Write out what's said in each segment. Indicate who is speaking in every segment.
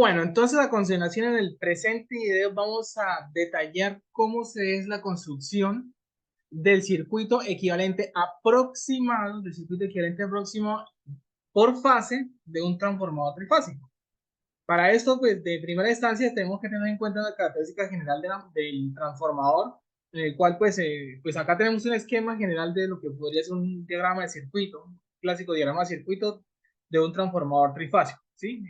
Speaker 1: Bueno, entonces a continuación en el presente video vamos a detallar cómo se es la construcción del circuito equivalente aproximado, del circuito equivalente aproximado por fase de un transformador trifásico. Para esto, pues de primera instancia tenemos que tener en cuenta la característica general del transformador, en el cual pues acá tenemos un esquema general de lo que podría ser un diagrama de circuito, un clásico diagrama de circuito de un transformador trifásico, ¿sí?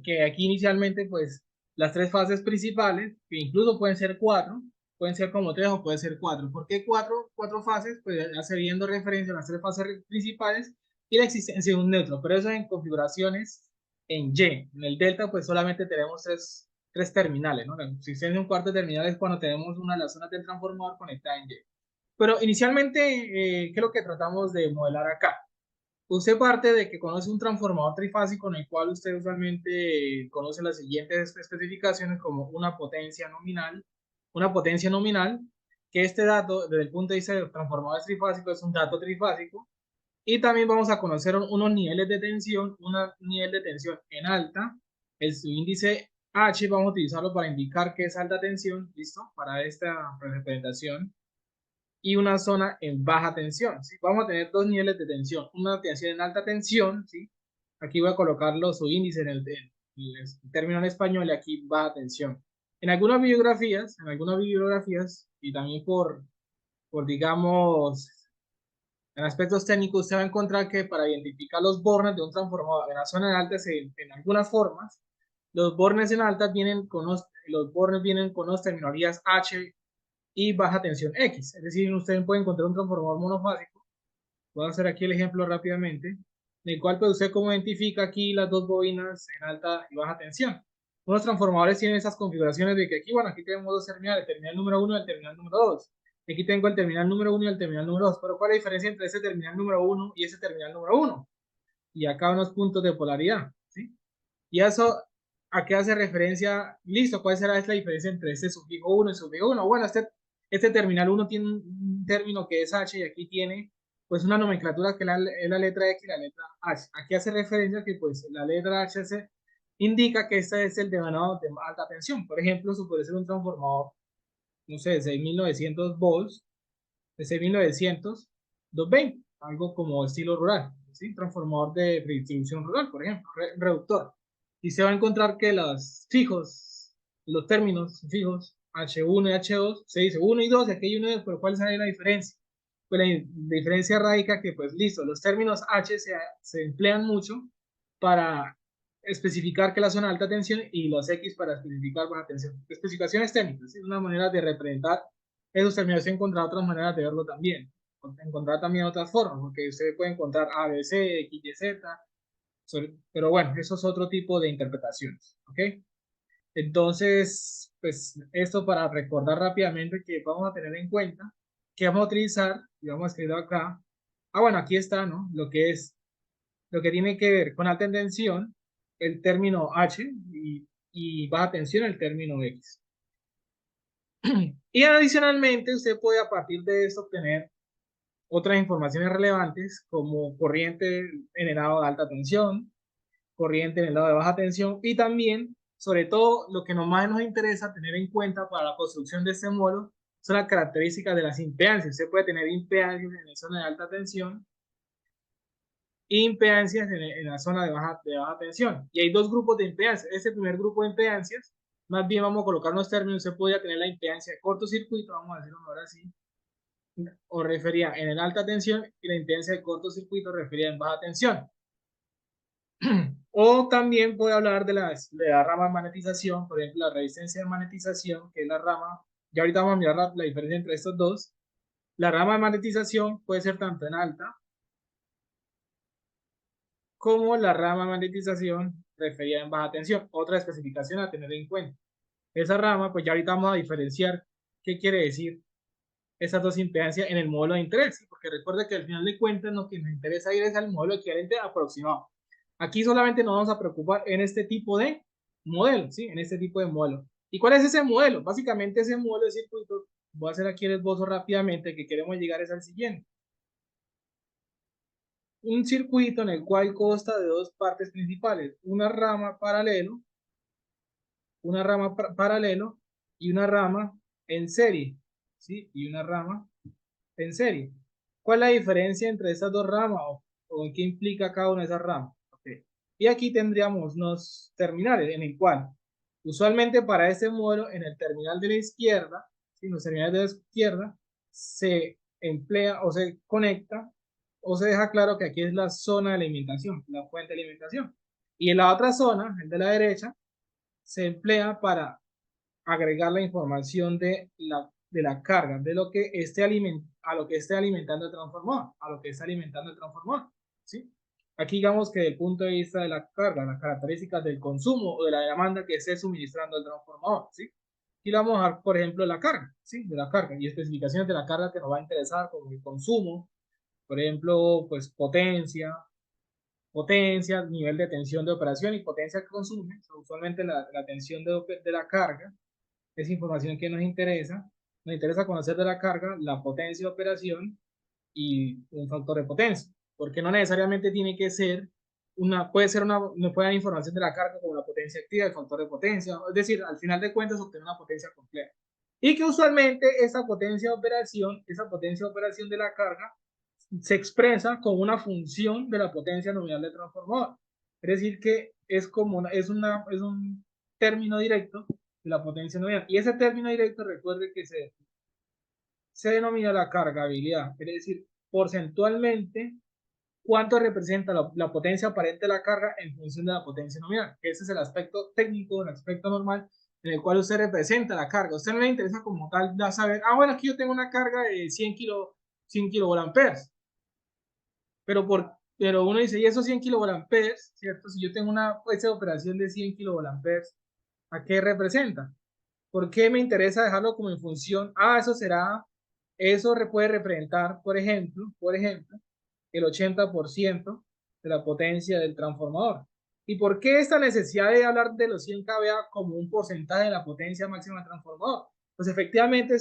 Speaker 1: Que aquí inicialmente pues las tres fases principales, que incluso pueden ser cuatro, pueden ser como tres o pueden ser cuatro. ¿Por qué cuatro fases? Pues ya se viendo referencia a las tres fases principales y la existencia de un neutro, pero eso en configuraciones en Y. En el delta, pues solamente tenemos tres terminales, ¿no? La existencia de un cuarto terminal es cuando tenemos una de las zonas del transformador conectada en Y. Pero inicialmente, ¿qué es lo que tratamos de modelar acá? Usted parte de que conoce un transformador trifásico en el cual usted usualmente conoce las siguientes especificaciones como una potencia nominal, que este dato, desde el punto de vista de transformadores trifásicos, es un dato trifásico, y también vamos a conocer unos niveles de tensión, un nivel de tensión en alta, el subíndice H vamos a utilizarlo para indicar que es alta tensión, listo, para esta representación, y una zona en baja tensión, ¿sí? Vamos a tener dos niveles de tensión, una tensión en alta tensión, ¿sí? Aquí voy a colocar los subíndices en el término en español y aquí baja tensión. En algunas bibliografías, y también por digamos, en aspectos técnicos, usted va a encontrar que para identificar los bornes de un transformador en la zona de alta, en algunas formas, los bornes en alta los bornes vienen con las terminologías H y baja tensión X. Es decir, usted puede encontrar un transformador monofásico. Voy a hacer aquí el ejemplo rápidamente, en el cual pues, usted como identifica aquí las dos bobinas en alta y baja tensión. Unos transformadores tienen esas configuraciones de que aquí, bueno, aquí tenemos dos terminales, el terminal número 1 y el terminal número 2. Aquí tengo el terminal número 1 y el terminal número 2. Pero ¿cuál es la diferencia entre ese terminal número 1 y ese terminal número 1? Y acá unos puntos de polaridad, ¿sí? Y eso, ¿a qué hace referencia? Listo, ¿cuál será la diferencia entre este sufijo 1 y sufijo 1? Bueno, este terminal 1 tiene un término que es H y aquí tiene pues una nomenclatura que es la letra X y la letra H. Aquí hace referencia que pues la letra H indica que este es el devanado de alta tensión. Por ejemplo, eso puede ser un transformador, no sé, de 6.900 volts, de 6.900, 220, algo como estilo rural, ¿sí? Transformador de distribución rural, por ejemplo, reductor. Y se va a encontrar que los términos fijos, H1 y H2, se dice 1 y 2, y aquí hay 1 y 2, pero ¿cuál es la diferencia? Pues la diferencia radica que, pues listo, los términos H se emplean mucho para especificar que la zona de alta tensión y los X para especificar baja tensión. Especificaciones técnicas, es una manera de representar esos términos. Se encontrar otras maneras de verlo también. Encontrar también otras formas, porque usted puede encontrar A, B, C, X, Y, Z, pero bueno, eso es otro tipo de interpretaciones, ¿ok? Entonces, pues esto para recordar rápidamente que vamos a tener en cuenta que vamos a utilizar, y vamos a escribir acá, bueno, aquí está, ¿no? Lo que tiene que ver con alta tensión, el término H, y baja tensión, el término X. Y adicionalmente, usted puede a partir de esto obtener otras informaciones relevantes como corriente en el lado de alta tensión, corriente en el lado de baja tensión y también, sobre todo, lo que más nos interesa tener en cuenta para la construcción de este módulo son las características de las impedancias. Usted puede tener impedancias en la zona de alta tensión e impedancias en la zona de baja tensión. Y hay dos grupos de impedancias. Este primer grupo de impedancias, más bien vamos a colocar unos términos, usted podría tener la impedancia de cortocircuito, vamos a decirlo ahora sí, o refería en el alta tensión y la impedancia de cortocircuito refería en baja tensión. O también puede hablar de la rama de magnetización, por ejemplo, la resistencia de magnetización, que es la rama, ya ahorita vamos a mirar la diferencia entre estos dos. La rama de magnetización puede ser tanto en alta como la rama de magnetización referida en baja tensión. Otra especificación a tener en cuenta. Esa rama, pues ya ahorita vamos a diferenciar qué quiere decir esas dos impedancias en el módulo de interés, ¿sí? Porque recuerde que al final de cuentas lo que nos interesa ir es al módulo equivalente aproximado. Aquí solamente nos vamos a preocupar en este tipo de modelo, ¿sí? En este tipo de modelo. ¿Y cuál es ese modelo? Básicamente ese modelo de circuito, voy a hacer aquí el esbozo rápidamente, que queremos llegar es al siguiente. Un circuito en el cual consta de dos partes principales, una rama paralelo una rama paralelo y una rama en serie, ¿sí? Y una rama en serie. ¿Cuál es la diferencia entre estas dos ramas o qué implica cada una de esas ramas? Okay. Y aquí tendríamos unos terminales en el cual, usualmente para este modelo, en el terminal de la izquierda, ¿sí? En los terminales de la izquierda, se emplea o se conecta o se deja claro que aquí es la zona de alimentación, la fuente de alimentación. Y en la otra zona, el de la derecha, se emplea para agregar la información de la carga, de lo que esté a lo que esté alimentando el transformador, a lo que está alimentando el transformador, ¿sí? Aquí digamos que desde el punto de vista de la carga, las características del consumo o de la demanda que esté suministrando el transformador, ¿sí? Y le vamos a dar, por ejemplo, la carga, ¿sí? De la carga y especificaciones de la carga que nos va a interesar, como el consumo, por ejemplo, pues potencia, nivel de tensión de operación y potencia que consume. O sea, usualmente la tensión de la carga es información que nos interesa. Nos interesa conocer de la carga, la potencia de operación y un factor de potencia, porque no necesariamente tiene que ser puede ser no puede dar información de la carga como la potencia activa, el factor de potencia, es decir, al final de cuentas obtener una potencia compleja. Y que usualmente esa potencia de operación de la carga se expresa como una función de la potencia nominal del transformador. Es decir, que es como es un término directo de la potencia nominal. Y ese término directo, recuerde que se denomina la cargabilidad. Es decir, porcentualmente, cuánto representa la potencia aparente de la carga en función de la potencia nominal. Ese es el aspecto técnico, el aspecto normal en el cual usted representa la carga. A usted no le interesa como tal saber, bueno, aquí yo tengo una carga de 100 kilovolamperes. Pero uno dice, ¿y esos 100 kilovolamperes, cierto? Si yo tengo una fuerza de operación de 100 kilovolamperes, ¿a qué representa? ¿Por qué me interesa dejarlo como en función? Eso puede representar, por ejemplo, el 80% de la potencia del transformador. ¿Y por qué esta necesidad de hablar de los 100 kVA como un porcentaje de la potencia máxima del transformador? Pues efectivamente,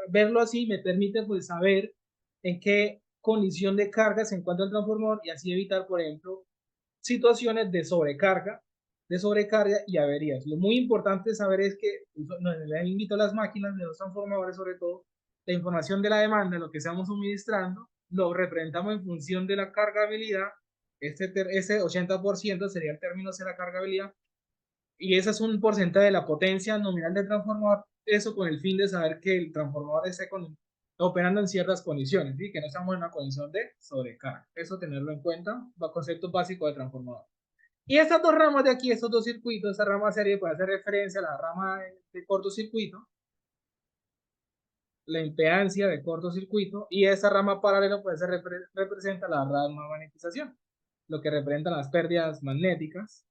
Speaker 1: verlo así me permite pues, saber en qué condición de carga se encuentra el transformador y así evitar, por ejemplo, situaciones de sobrecarga y averías. Lo muy importante saber es que les invito a las máquinas de los transformadores, sobre todo, la información de la demanda, lo que estamos suministrando, lo representamos en función de la cargabilidad. Ese 80% sería el término de la cargabilidad y ese es un porcentaje de la potencia nominal del transformador, eso con el fin de saber que el transformador esté operando en ciertas condiciones, ¿sí? Que no estamos en una condición de sobrecarga. Eso tenerlo en cuenta, conceptos básicos de transformador. Y estas dos ramas de aquí, estos dos circuitos, esta rama serie puede hacer referencia a la rama de cortocircuito, la impedancia de cortocircuito, y esta rama paralela puede ser representa la rama de magnetización, lo que representan las pérdidas magnéticas,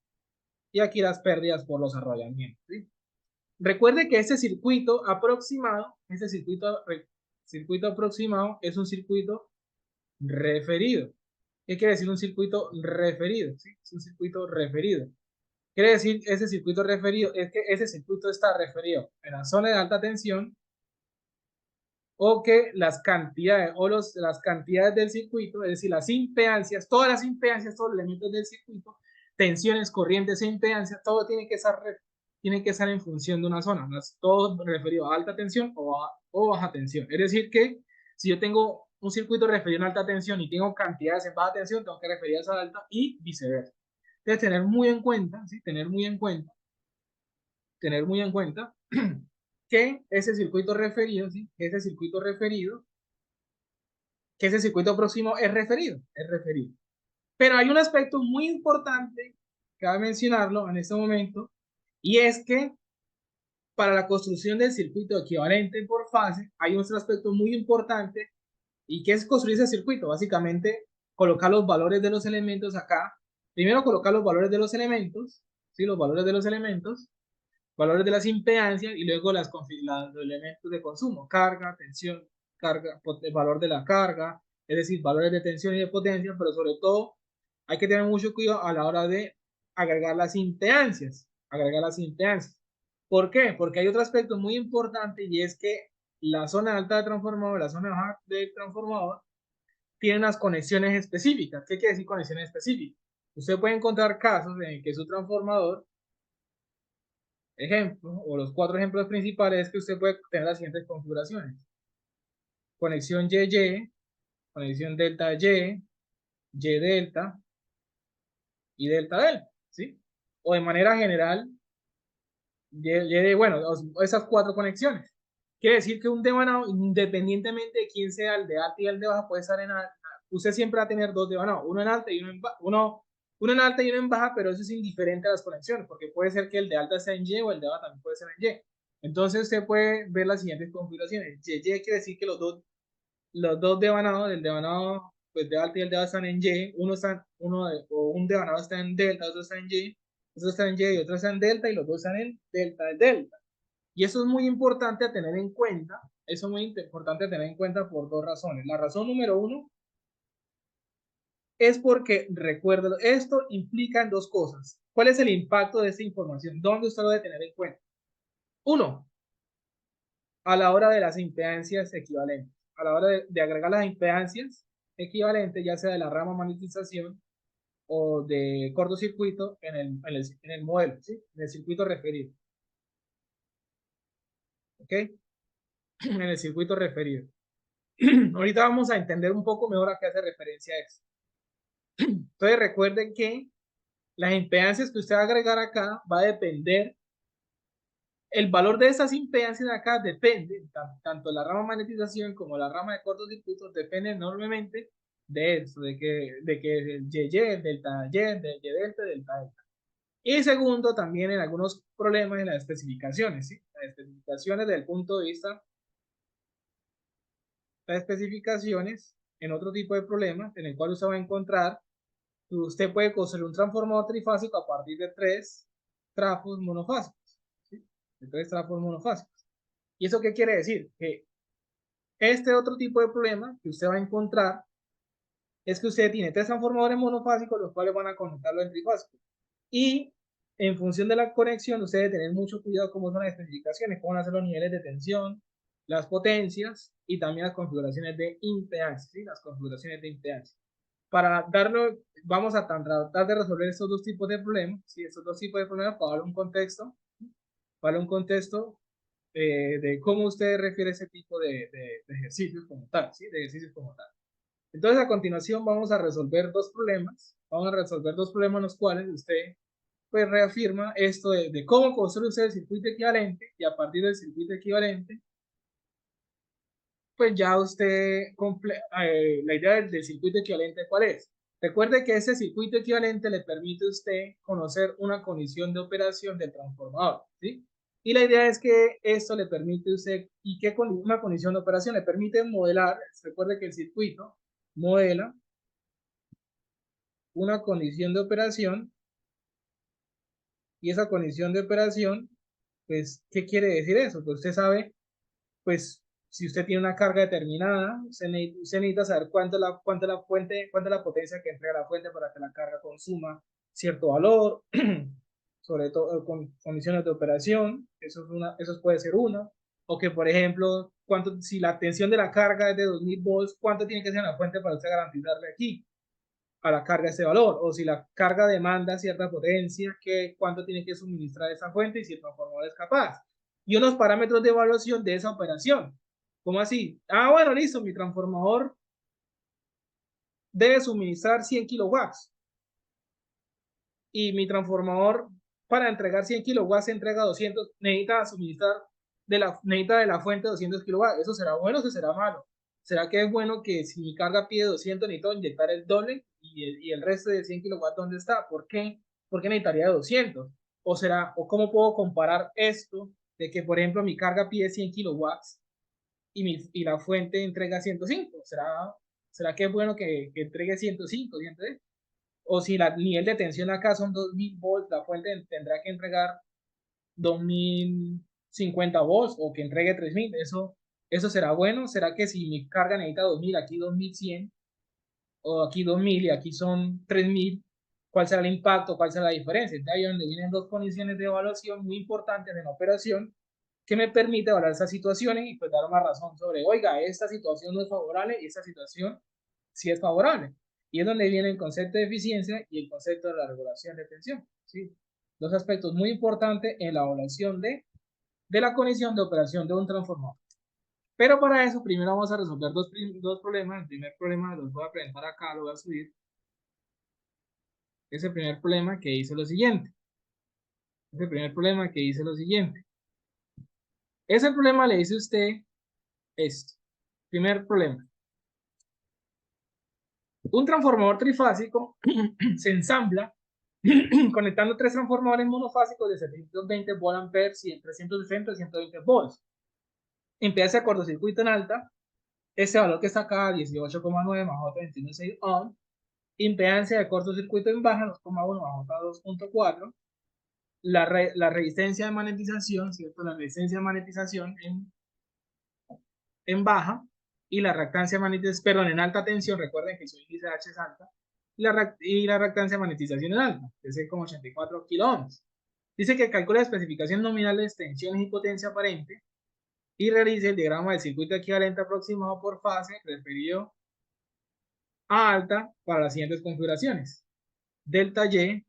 Speaker 1: y aquí las pérdidas por los arrollamientos, ¿sí? Recuerde que circuito aproximado es un circuito referido. ¿Qué quiere decir un circuito referido? ¿Sí? Es un circuito referido. Quiere decir ese circuito referido es que ese circuito está referido en la zona de alta tensión o que las cantidades del circuito, es decir, las impedancias, todos los elementos del circuito, tensiones, corrientes e impedancias, todo tiene que estar en función de una zona, todo referido a alta tensión o baja tensión. Es decir, que si yo tengo un circuito referido a alta tensión y tengo cantidades en baja tensión, tengo que referirlas a alta y viceversa. Entonces, tener muy en cuenta, ¿sí? Tener muy en cuenta que ese circuito referido, ¿sí? Que ese circuito próximo es referido. Pero hay un aspecto muy importante, cabe mencionarlo en este momento, y es que para la construcción del circuito equivalente por fase, hay otro aspecto muy importante, y que es construir ese circuito, básicamente colocar los valores de los elementos acá, primero colocar los valores de los elementos, ¿sí? Los valores de los elementos, valores de las impedancias y luego los elementos de consumo, carga, tensión, el valor de la carga, es decir, valores de tensión y de potencia, pero sobre todo hay que tener mucho cuidado a la hora de agregar las impedancias. ¿Por qué? Porque hay otro aspecto muy importante y es que la zona alta del transformador, la zona baja del transformador, tiene unas conexiones específicas. ¿Qué quiere decir conexiones específicas? Usted puede encontrar casos en que su transformador ejemplo, o los 4 ejemplos principales es que usted puede tener las siguientes configuraciones. Conexión YY, conexión delta Y, Y delta y delta delta, ¿sí? O de manera general, bueno, esas 4 conexiones. Quiere decir que un devanado, independientemente de quién sea el de alta y el de baja, puede estar en alta. Usted siempre va a tener 2 devanados, uno en alta y uno en baja, uno en alta y uno en baja, pero eso es indiferente a las conexiones, porque puede ser que el de alta sea en Y o el de baja también puede ser en Y. Entonces usted puede ver las siguientes configuraciones. Y quiere decir que los dos devanados, el devanado pues, de alta y el de baja están en Y, o un devanado está en delta, otro está en Y, otro está en Y y otro está en delta, y los dos están en delta de delta. Y eso es muy importante a tener en cuenta, eso es muy importante a tener en cuenta por 2 razones. La razón número 1 es porque, recuérdalo, esto implica en 2 cosas. ¿Cuál es el impacto de esta información? ¿Dónde usted lo debe tener en cuenta? 1, a la hora de las impedancias equivalentes. A la hora de agregar las impedancias equivalentes, ya sea de la rama magnetización o de cortocircuito en el modelo, ¿sí? En el circuito referido. ¿Ok? En el circuito referido. Ahorita vamos a entender un poco mejor a qué hace referencia eso. Entonces recuerden que las impedancias que usted va a agregar acá va a depender, el valor de esas impedancias acá depende, tanto la rama de magnetización como la rama de cortocircuitos depende enormemente de eso, de que el YY, el delta Y, del Y delta, delta delta. Y segundo, también en algunos problemas en las especificaciones, ¿sí? Las especificaciones desde el punto de vista, las especificaciones en otro tipo de problemas en el cual usted va a encontrar, usted puede construir un transformador trifásico a partir de 3 trafos monofásicos, ¿sí? De 3 trafos monofásicos. ¿Y eso qué quiere decir? Que este otro tipo de problema que usted va a encontrar es que usted tiene 3 transformadores monofásicos, los cuales van a conectarlo en trifásico. Y en función de la conexión, usted debe tener mucho cuidado cómo son las especificaciones, cómo van a ser los niveles de tensión, las potencias y también las configuraciones de impedancia, ¿sí? Las configuraciones de impedancia. Para darlo, vamos a tratar de resolver estos 2 tipos de problemas, ¿sí? Estos 2 tipos de problemas para darle un contexto, de cómo usted refiere ese tipo de ejercicios como tal, ¿sí? De ejercicios como tal. Entonces, a continuación vamos a resolver 2 problemas. Vamos a resolver 2 problemas en los cuales usted pues reafirma esto de cómo construye usted el circuito equivalente, y a partir del circuito equivalente pues ya usted la idea del circuito equivalente, ¿cuál es? Recuerde que ese circuito equivalente le permite a usted conocer una condición de operación del transformador, ¿sí? Y la idea es que esto le permite a usted, ¿y qué con una condición de operación? Le permite modelar, recuerde que el circuito modela una condición de operación, y esa condición de operación, pues, ¿qué quiere decir eso? Pues usted sabe, pues, si usted tiene una carga determinada, usted necesita saber cuánto es la potencia que entrega la fuente para que la carga consuma cierto valor, sobre todo con condiciones de operación, eso puede ser una, o que, por ejemplo, si la tensión de la carga es de 2000 volts, ¿cuánto tiene que ser la fuente para usted garantizarle aquí a la carga ese valor? O si la carga demanda cierta potencia, ¿cuánto tiene que suministrar esa fuente y si el transformador es capaz? Y unos parámetros de evaluación de esa operación. ¿Cómo así? Ah, bueno, listo, mi transformador debe suministrar 100 kilowatts y mi transformador para entregar 100 kilowatts entrega 200, necesita de la fuente 200 kilowatts. ¿Eso será bueno o eso será malo? ¿Será que es bueno que si mi carga pide 200 necesito inyectar el doble y el resto de 100 kilowatts dónde está? ¿Por qué? ¿Por qué necesitaría 200? ¿O cómo puedo comparar esto de que, por ejemplo, mi carga pide 100 kilowatts y la fuente entrega 105? ¿Será que es bueno que entregue 105, 110? O si el nivel de tensión acá son 2000 volts, la fuente tendrá que entregar 2050 volts o que entregue 3000. ¿Eso será bueno? ¿Será que si mi carga necesita 2000, aquí 2100, o aquí 2000 y aquí son 3000, cuál será el impacto, cuál será la diferencia? De ahí es donde vienen 2 condiciones de evaluación muy importantes en la operación que me permite evaluar esas situaciones y pues dar una razón sobre, oiga, esta situación no es favorable y esta situación sí es favorable. Y es donde viene el concepto de eficiencia y el concepto de la regulación de tensión, ¿sí? Dos aspectos muy importantes en la evaluación de la condición de operación de un transformador. Pero para eso, primero vamos a resolver dos problemas. El primer problema los voy a presentar acá, lo voy a subir. Es el primer problema que dice lo siguiente. Es el primer problema que dice lo siguiente. Ese problema le dice usted esto. Primer problema. Un transformador trifásico se ensambla conectando tres transformadores monofásicos de 720 volt y 360 y 120 volts. Impedancia de cortocircuito en alta, ese valor que está acá, 18,9 más J21,6 ohm. Impedancia de cortocircuito en baja, 2,1 más J2,4. La resistencia de magnetización, ¿cierto? La resistencia de magnetización en baja y la reactancia de magnetización, perdón, en alta tensión, recuerden que su índice H es alta, y la reactancia de magnetización en alta, es como 84 kiloohms. Dice que calcula especificaciones nominales, tensiones y potencia aparente y realice el diagrama del circuito equivalente aproximado por fase referido a alta para las siguientes configuraciones: delta Y,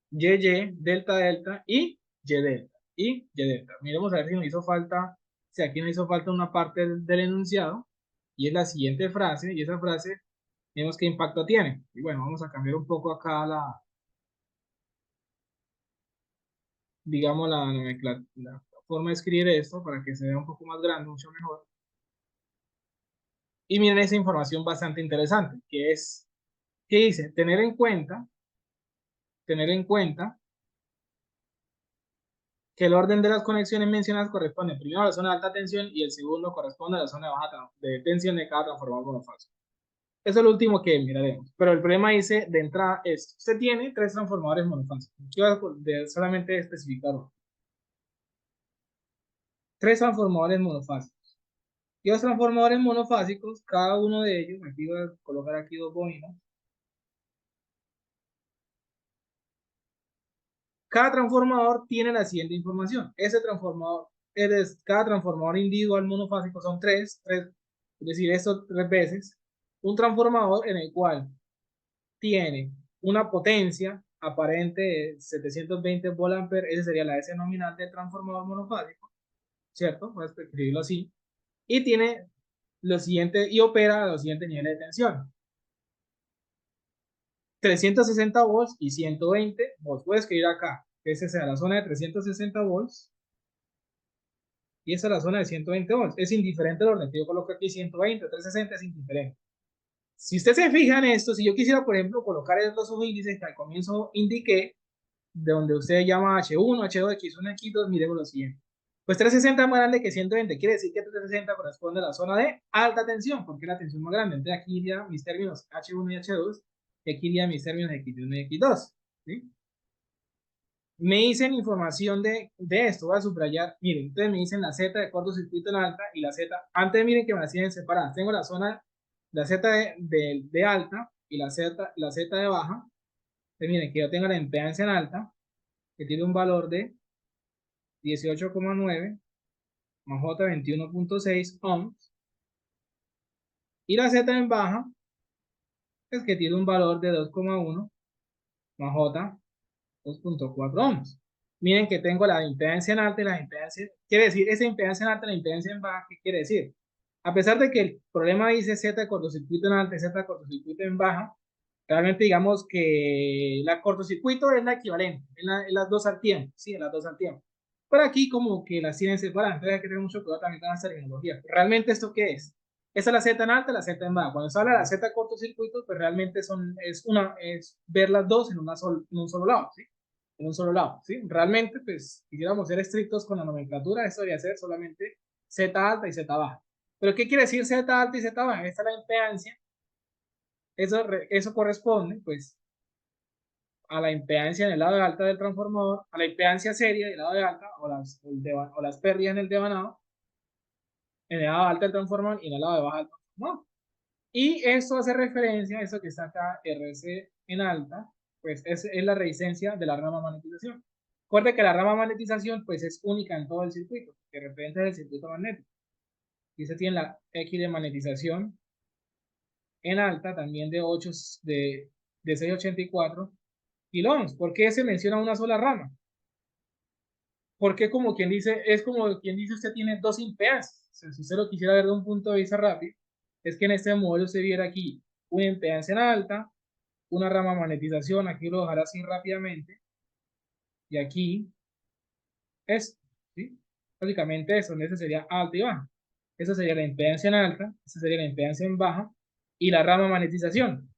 Speaker 1: YY, delta delta y Y delta. Y Y delta. Miremos a ver si nos hizo falta, si aquí nos hizo falta una parte del enunciado, y es la siguiente frase, y esa frase vemos qué impacto tiene. Y bueno, vamos a cambiar un poco acá digamos, la forma de escribir esto para que se vea un poco más grande, mucho mejor. Y miren esa información bastante interesante, que dice, tener en cuenta que el orden de las conexiones mencionadas corresponde primero a la zona de alta tensión y el segundo corresponde a la zona de baja de tensión de cada transformador monofásico. Eso es lo último que miraremos. Pero el problema dice de entrada es, usted tiene tres transformadores monofásicos. Yo voy a solamente especificar uno. Tres transformadores monofásicos. Y los transformadores monofásicos, cada uno de ellos, aquí voy a colocar aquí dos bobinas. Cada transformador tiene la siguiente información. Ese transformador, cada transformador individual monofásico son es decir, esto tres veces. Un transformador en el cual tiene una potencia aparente de 720 volt, esa sería la S nominal del transformador monofásico, ¿cierto? Voy a escribirlo así. Y tiene lo siguiente, y opera a los siguientes niveles de tensión: 360 volts y 120 volts. Puedes escribir acá, que esa sea la zona de 360 volts y esa es la zona de 120 volts. Es indiferente el orden. Yo coloco aquí 120, 360 es indiferente. Si usted se fija en esto, si yo quisiera, por ejemplo, colocar los subíndices que al comienzo indiqué, de donde usted llama H1, H2, X1, X2, miremos lo siguiente. Pues 360 es más grande que 120, quiere decir que 360 corresponde a la zona de alta tensión, porque es la tensión más grande. Entonces aquí iría mis términos H1 y H2, y aquí iría mis términos X1 y X2. ¿Sí? Me dicen información de esto, voy a subrayar, miren, entonces me dicen la Z de cortocircuito en alta y la Z, antes miren que me las tienen separadas, tengo la zona, la Z de alta y la Z de baja, entonces miren que yo tengo la impedancia en alta, que tiene un valor de 18,9 más J 21,6 ohms, y la Z en baja es que tiene un valor de 2,1 más J 2,4 ohms. Miren que tengo la impedancia en alta y la impedancia, quiere decir, esa impedancia en alta y la impedancia en baja, ¿qué quiere decir? A pesar de que el problema dice Z de cortocircuito en alta y Z de cortocircuito en baja, realmente digamos que la cortocircuito es la equivalente, en las dos al tiempo, sí, en las dos al tiempo. Pero aquí como que las tienen separadas, entonces hay que tener mucho cuidado también con esta terminología. ¿Realmente esto qué es? Esa es la Z en alta, la Z en baja. Cuando se habla de la Z de cortocircuito, pues realmente es ver las dos en un solo lado, ¿sí? En un solo lado, ¿sí? Realmente, pues, quisiéramos ser estrictos con la nomenclatura, esto debería ser solamente Z alta y Z baja. ¿Pero qué quiere decir Z alta y Z baja? Esta es la impedancia. Eso corresponde, pues, a la impedancia en el lado de alta del transformador, a la impedancia seria del lado de alta, o las pérdidas en el devanado, en el lado de alta del transformador y en el lado de baja del transformador. Y esto hace referencia a eso que está acá, RC en alta, pues es la resistencia de la rama magnetización. Recuerde que la rama magnetización pues es única en todo el circuito, que representa el circuito magnético. Y se tiene la X de magnetización en alta, también de 684, kiloohms. ¿Por qué se menciona una sola rama? Porque como quien dice, es como quien dice usted tiene dos impedancias. O sea, si usted lo quisiera ver de un punto de vista rápido, es que en este modelo se viera aquí una impedancia en alta, una rama de magnetización, aquí lo dejará así rápidamente, y aquí es, ¿sí? Básicamente eso, ese sería alta y baja. Esa sería la impedancia en alta, esa sería la impedancia en baja, y la rama de magnetización.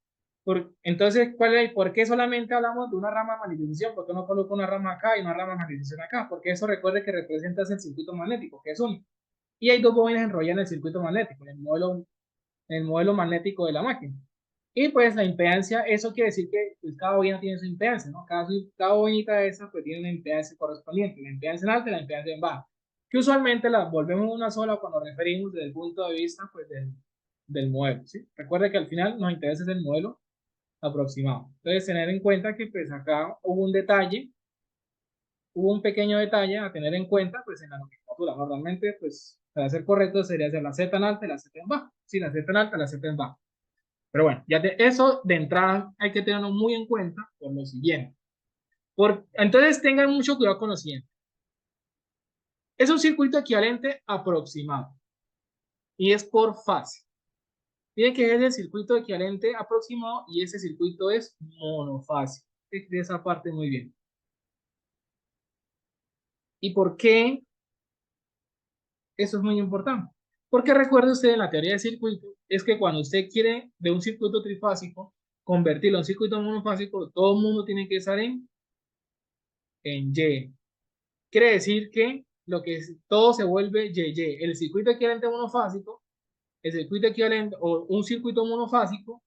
Speaker 1: Entonces, ¿por qué solamente hablamos de una rama de magnetización? ¿Por qué no coloco una rama acá y una rama de magnetización acá? Porque eso recuerde que representa el circuito magnético, que es único. Y hay dos bobinas enrolladas en el circuito magnético, en el modelo magnético de la máquina. Y pues la impedancia, eso quiere decir que pues, cada bobina tiene su impedancia, ¿no? Cada bobinita de esas pues tiene una impedancia correspondiente, la impedancia en alta y la impedancia en baja, que usualmente las volvemos una sola cuando referimos desde el punto de vista pues del modelo, ¿sí? Recuerde que al final nos interesa el modelo aproximado. Entonces tener en cuenta que pues acá hubo un detalle, hubo un pequeño detalle a tener en cuenta pues en la nomenclatura. Normalmente pues para ser correcto sería hacer la Z en alta y la Z en baja, sí, la Z en alta y la Z en baja. Pero bueno, eso de entrada hay que tenerlo muy en cuenta por lo siguiente. Entonces tengan mucho cuidado con lo siguiente. Es un circuito equivalente aproximado y es por fase. Miren que es el circuito equivalente aproximado y ese circuito es monofásico. De esa parte muy bien. ¿Y por qué eso es muy importante? Porque recuerde usted en la teoría de circuito, es que cuando usted quiere de un circuito trifásico convertirlo a un circuito monofásico, todo el mundo tiene que estar en Y. Quiere decir que todo se vuelve Y. El circuito equivalente monofásico, el circuito equivalente o un circuito monofásico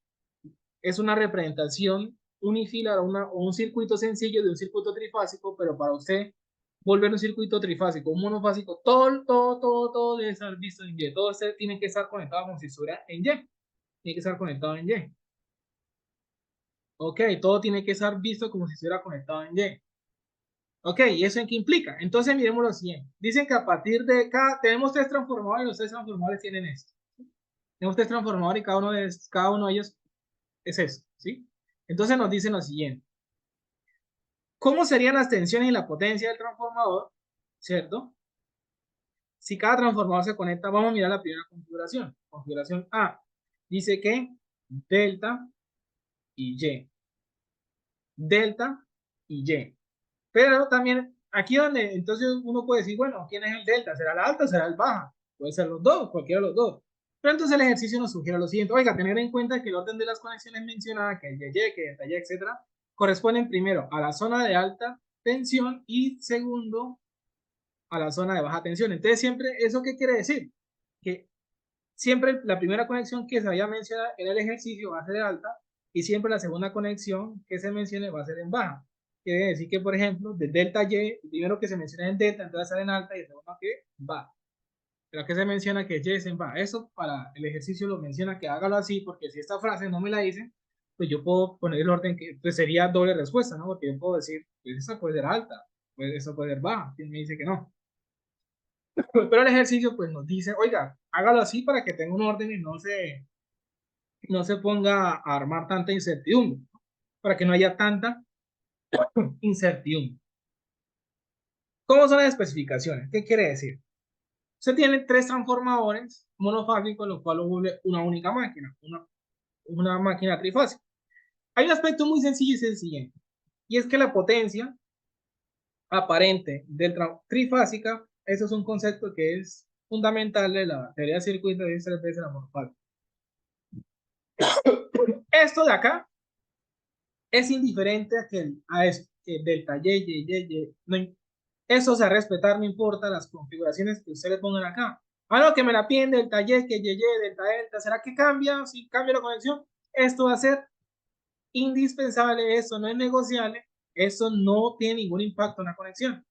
Speaker 1: es una representación unifilar o un circuito sencillo de un circuito trifásico, pero para usted volver un circuito trifásico, un monofásico, todo debe estar visto en Y. Todo este tiene que estar conectado como si estuviera en Y. Tiene que estar conectado en Y. Ok, todo tiene que estar visto como si estuviera conectado en Y. Ok, ¿y eso en qué implica? Entonces miremos lo siguiente. Dicen que a partir de tenemos tres transformadores y los tres transformadores tienen esto. Tenemos tres transformadores y cada uno de ellos es esto, ¿sí? Entonces nos dicen lo siguiente. ¿Cómo serían las tensiones y la potencia del transformador? ¿Cierto? Si cada transformador se conecta, vamos a mirar la primera configuración. Configuración A. Dice que delta y Y. Delta y Y. Pero también aquí donde entonces uno puede decir, bueno, ¿quién es el delta? ¿Será la alta o será el baja? Puede ser los dos, cualquiera de los dos. Pero entonces el ejercicio nos sugiere lo siguiente, oiga, tener en cuenta que el orden de las conexiones mencionadas, que el Y, que el Y, etcétera, corresponden primero a la zona de alta tensión y segundo a la zona de baja tensión. Entonces siempre, ¿eso qué quiere decir? Que siempre la primera conexión que se vaya a mencionar en el ejercicio va a ser de alta y siempre la segunda conexión que se mencione va a ser en baja. Quiere decir que, por ejemplo, de delta Y, el primero que se menciona en delta, entonces sale en alta y el segundo que va. Pero que se menciona que Y es en baja. Eso para el ejercicio lo menciona que hágalo así, porque si esta frase no me la dicen, pues yo puedo poner el orden que pues sería doble respuesta, ¿no? Porque yo puedo decir, pues esa puede ser alta, pues eso puede ser baja. ¿Quién me dice que no? Pero el ejercicio pues nos dice, oiga, hágalo así para que tenga un orden y no se ponga a armar tanta incertidumbre, ¿no? Para que no haya tanta incertidumbre. ¿Cómo son las especificaciones? ¿Qué quiere decir? Usted tiene tres transformadores monofásicos, lo cual lo vuelve una única máquina, una máquina trifásica. Hay un aspecto muy sencillo y es el siguiente, y es que la potencia aparente del trifásica, eso es un concepto que es fundamental de la teoría de circuitos de tres veces la monofásica. Esto de acá es indiferente a esto, que delta Y, no, eso se va a respetar, no importa las configuraciones que ustedes pongan acá. Ah, no, que me la piden delta Y, que Y, delta, ¿será que cambia? Si cambia la conexión, esto va a ser indispensable, eso no es negociable, eso no tiene ningún impacto en la conexión.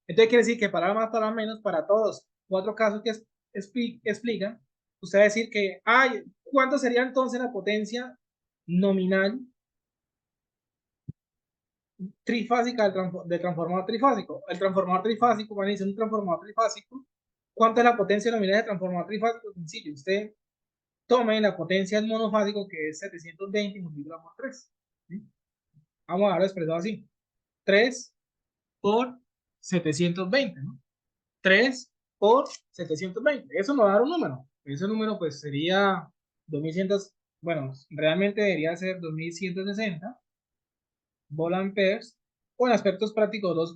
Speaker 1: Entonces quiere decir que para más, para menos, para todos, cuatro casos que explican, usted va a decir que, ay, ¿cuánto sería entonces la potencia nominal trifásica del transformador trifásico? El transformador trifásico, cuando dice un transformador trifásico, ¿cuánto es la potencia nominal del transformador trifásico? Sencillo, usted tome la potencia del monofásico, que es 720 multiplicado por 3. ¿Sí? Vamos a darlo expresado así. 3 por 720, ¿no? 3 por 720. Eso nos va a dar un número. Ese número pues sería 2100, bueno, realmente debería ser 2160 volamperes, o en aspectos prácticos 2,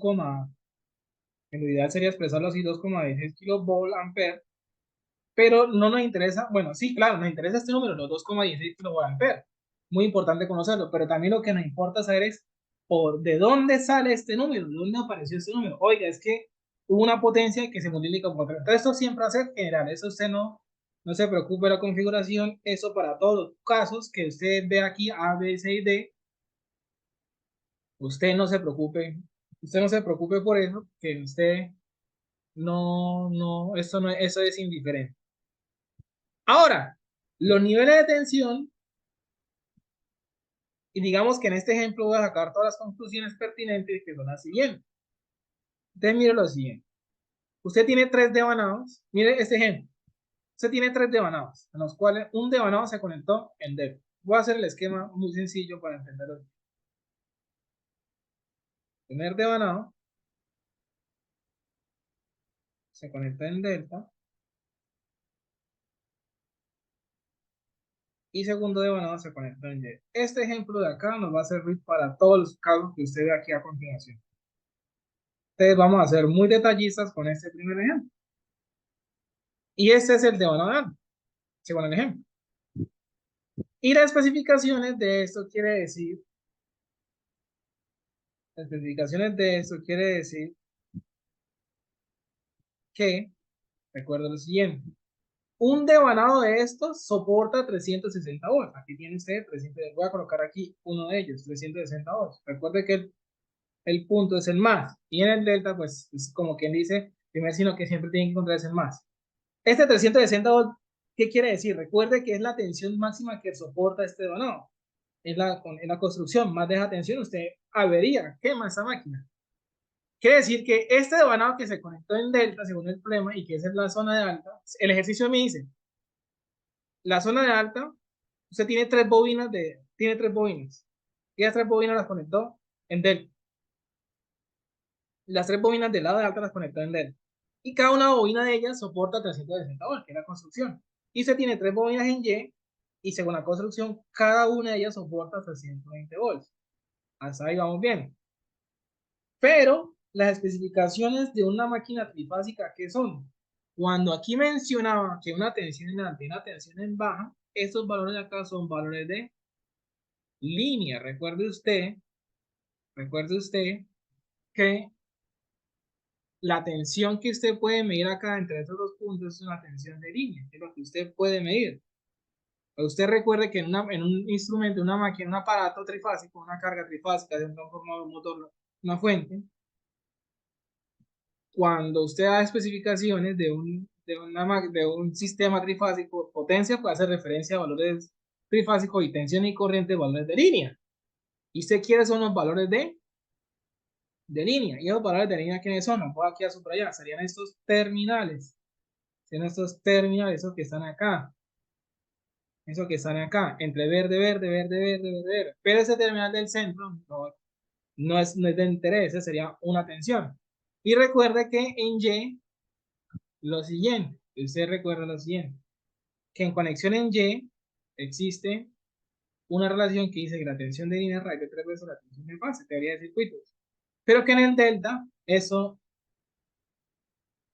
Speaker 1: en lo ideal sería expresarlo así, 2,16 kilovolt-ampere, pero no nos interesa, bueno, sí, claro, nos interesa este número, los 2,16 kilovolt-ampere. Muy importante conocerlo, pero también lo que nos importa saber es de dónde sale este número, de dónde apareció este número. Oiga, es que hubo una potencia que se multiplica por 3. Entonces, esto siempre va a ser general, eso usted no se preocupe de la configuración, eso para todos los casos que usted ve aquí, A, B, C y D, usted no se preocupe, usted no se preocupe por eso, que usted no, eso es indiferente. Ahora, los niveles de tensión, y digamos que en este ejemplo voy a sacar todas las conclusiones pertinentes que son las siguientes. Entonces, mire lo siguiente. Usted tiene 3 devanados, mire este ejemplo. Usted tiene 3 devanados, en los cuales un devanado se conectó en delta. Voy a hacer el esquema muy sencillo para entenderlo. Primer devanado se conecta en delta y segundo devanado se conecta en Y. Este ejemplo de acá nos va a servir para todos los casos que usted ve aquí a continuación. Entonces vamos a ser muy detallistas con este primer ejemplo. Y este es el devanado, según el ejemplo. Y las especificaciones de esto quiere decir, que, recuerdo lo siguiente, un devanado de estos soporta 360 volts. Aquí tiene usted 300, voy a colocar aquí uno de ellos, 360 volts. Recuerde que el punto es el más, y en el delta, pues, es como quien dice, primer sino que siempre tiene que encontrarse el más. Este 360 volts, ¿qué quiere decir? Recuerde que es la tensión máxima que soporta este devanado. En la construcción, más deja tensión, usted avería, quema esta máquina. Quiere decir que este devanado que se conectó en delta, según el problema, y que es en la zona de alta, el ejercicio me dice, la zona de alta, usted tiene tres bobinas, y las tres bobinas las conectó en delta. Las tres bobinas del lado de alta las conectó en delta. Y cada una bobina de ellas soporta 360 volts, que es la construcción. Y usted tiene tres bobinas en y según la construcción, cada una de ellas soporta 320 volts. Hasta ahí vamos bien. Pero las especificaciones de una máquina trifásica, ¿qué son? Cuando aquí mencionaba que una tensión en alta y una tensión en baja, estos valores de acá son valores de línea. Recuerde usted que la tensión que usted puede medir acá entre estos dos puntos es una tensión de línea, es lo que usted puede medir. Usted recuerde que en un instrumento, una máquina, un aparato trifásico, una carga trifásica de un transformador, un motor, una fuente, cuando usted da especificaciones de un sistema trifásico, potencia puede hacer referencia a valores trifásicos y tensión y corriente, valores de línea. Y usted quiere son los valores de línea. Y esos valores de línea, ¿quiénes son? Los voy aquí a subrayar. Serían estos terminales. Serían estos terminales, esos que están acá. Esos que están acá. Entre verde, verde, verde, verde, verde, verde. Pero ese terminal del centro no es de interés. Esa sería una tensión. Y recuerde que en Y lo siguiente, usted recuerda lo siguiente, que en conexión en Y existe una relación que dice que la tensión de línea es raíz de 3 veces la tensión de fase, teoría de circuitos, pero que en el delta eso